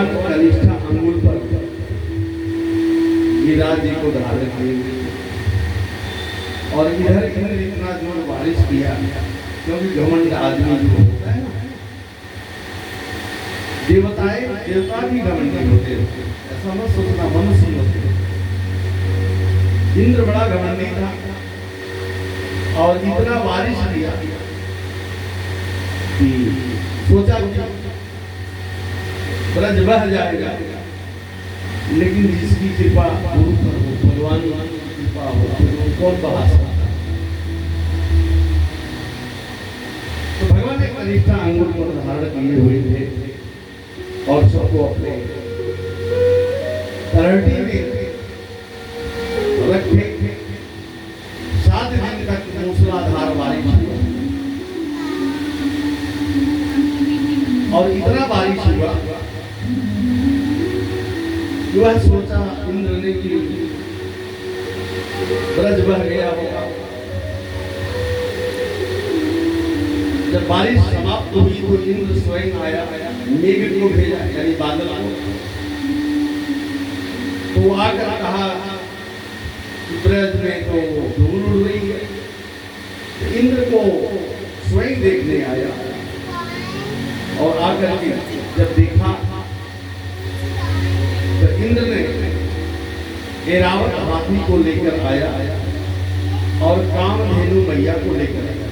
भगवान कनिष्ठा अंगुल पर गिरिराज जी को धारण किए और इधर इतना जोर बारिश किया, क्योंकि घमंड आदमी जो होता है ना, देवता भी घमंडी होते हैं, ऐसा मत सोचना, मनुष्य होते। इंद्र बड़ा घमंडी था और इतना बारिश किया कि सोचा ब्रज बह जाएगा, लेकिन जिसकी कृपा गुरु पर हो, भगवान की कृपा हो, तो कौन बहा सकता। तो भगवान ने कनिष्ठा अंगुल पर धारण किए हुए थे और सबको अपने तरहटी में रखे। 7 दिन तक मूसलाधार बारिश हुआ और इतना बारिश हुआ, वह सोचा इंद्र ने कि ब्रज बह गया होगा। जब बारिश समाप्त हुई तो इंद्र स्वयं आया, मेघ को भेजा, यानी बादल को। तो आकर कहा ब्रज में तो धूल उड़ रही है। तो इंद्र को स्वयं देखने आया और आकर के जब देखा तो इंद्र ने ऐरावत हाथी को लेकर आया और कामधेनु मैया को लेकर आया।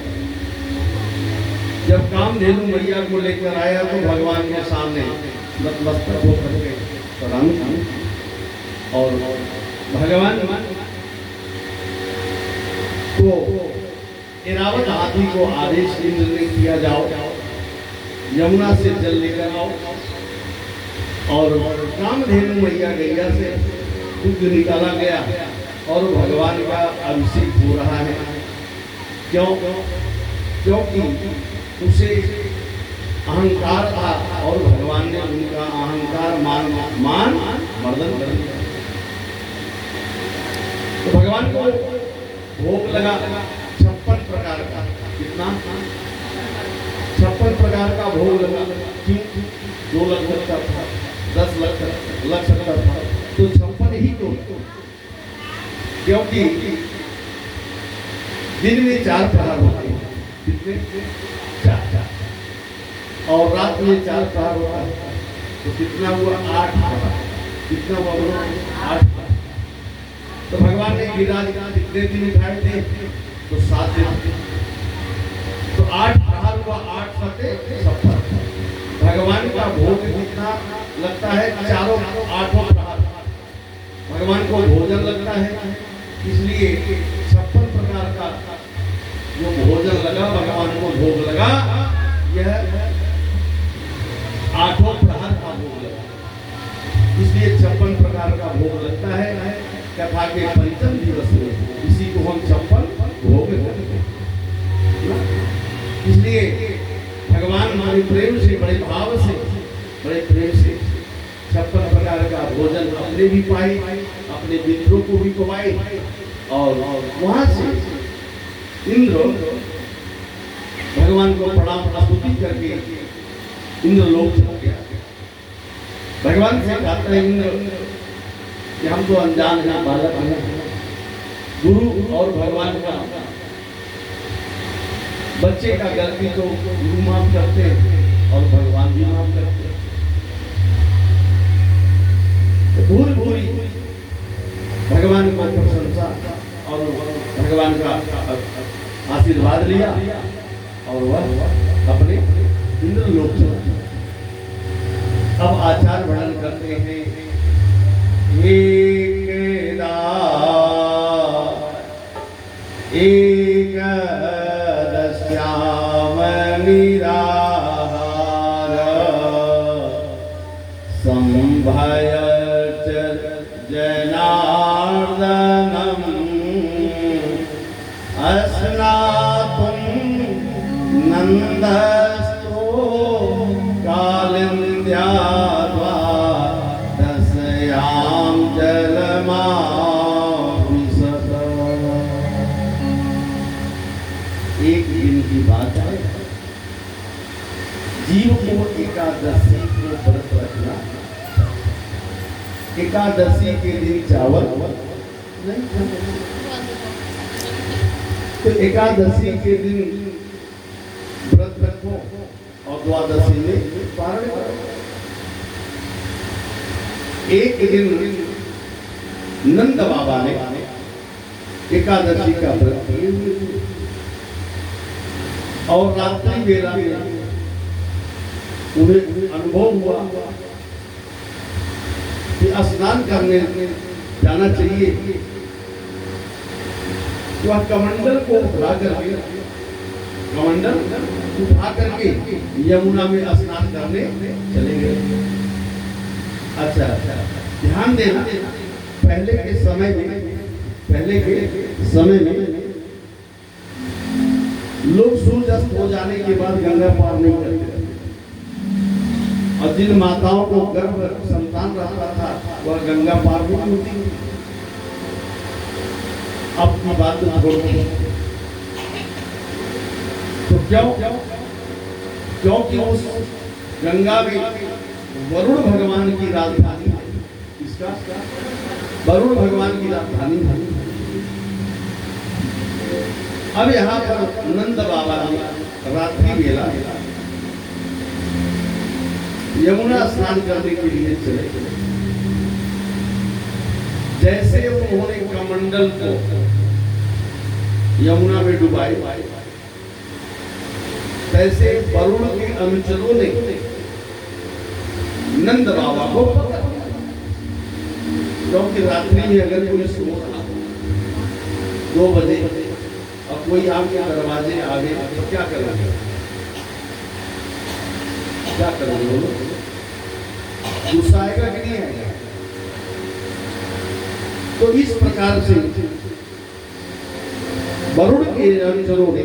जब कामधेनु मैया को लेकर आया तो भगवान के सामने नतमस्तक होकर के प्रणाम किया और भगवान को ऐरावत हाथी को आदेश इंद्र ने किया, जाओ यमुना से जल लेकर आओ और कामधेनु मैया गैया से दूध निकाला गया और भगवान का अभिषेक हो रहा है। क्योंकि उसे अहंकार था और भगवान ने उनका अहंकार मान मर्दन कर दिया। तो भगवान को भोग लगा 56 प्रकार का। कितना? 56 प्रकार का भोग लगा। क्यों? 2 लाख का था, 10 लाख का था, तो 56 ही तो। क्योंकि दिन में 4 प्रहार होते हैं। कितने? 4 और रात में 4 प्रहार होता है, तो कितना हुआ? 8 प्रहार। कितना हुआ? 8 प्रहार। तो भगवान ने गिरिराज कितने दिन उठाए थे? तो 7 दिन। तो 8 प्रहार हुआ, 8 सते 56। भगवान का भोग कितना लगता है? 8 प्रहार भगवान को भोजन लगता है। इसलिए 56 प्रकार का जो भोजन लगा, भगवान को भोग लगा, यह 8 प्रहार का भोग लगा। इसलिए 56 प्रकार का भोग लगता है। कथा के पंचम दिवस में इसी को हम 56 भोग करते हैं। इसलिए भगवान हमारे प्रेम से, बड़े भाव से, बड़े प्रेम से 56 प्रकार का भोजन अपने भी पाए, अपने मित्रों को भी खवाए और वहां से इंद्र भगवान को प्रणाम स्तुति करके इंद्र लोक चला गया। भगवान से कहता है इंद्र कि हम तो अनजान हैं, बालक हैं। गुरु और भगवान का बच्चे का गलती तो गुरु माफ करते हैं और भगवान भी माफ करते हैं। तो भूल भूरी भगवान को प्रशंसा और भगवान का आशीर्वाद लिया और वह अपने इंद्र लोक चला। अब आचार वर्णन करते हैं। एकदस्याम निराहार संभय जनार्दनम अस्नातुं नंदस्तो कालिंद्याद्वा दशयाम जलमा। एक दिन की बात है, जीव को एकादशी को व्रत रखना एकादशी के दिन चावल नहीं खाना। तो एकादशी के दिन व्रत रखो और द्वादशी में पारण करो। एक दिन नंद बाबा ने एकादशी का व्रत किए हुए थे और रात्रि बेला में उन्हें अनुभव हुआ कि स्नान करने जाना चाहिए। वह कमंडल को उठा करके यमुना में स्नान करने चले गए। अच्छा, ध्यान देना, पहले के समय में लोग सूर्यास्त हो जाने के बाद गंगा पार नहीं करते थे और जिन माताओं को गर्भ संतान रहता था वह गंगा पार नहीं होती। अब की बात छोड़ती तो क्योंकि उस गंगा में वरुण भगवान की राजधानी है। इसका वरुण भगवान की राजधानी है। अब यहाँ पर नंद बाबा ने रात्रि बेला यमुना स्नान करने के लिए चले। जैसे उन्होंने कमंडल को यमुना में डुबाई, तैसे वरुण के अनुचरों ने नंद बाबा को पकड़ लिया। क्योंकि रात्रि में अगर कोई सो रहा 2 बजे और कोई आपके दरवाजे आ गए तो क्या करेंगे? गुस्सा आएगा कि नहीं आएगा? तो इस प्रकार से वरुण के अनुचरों ने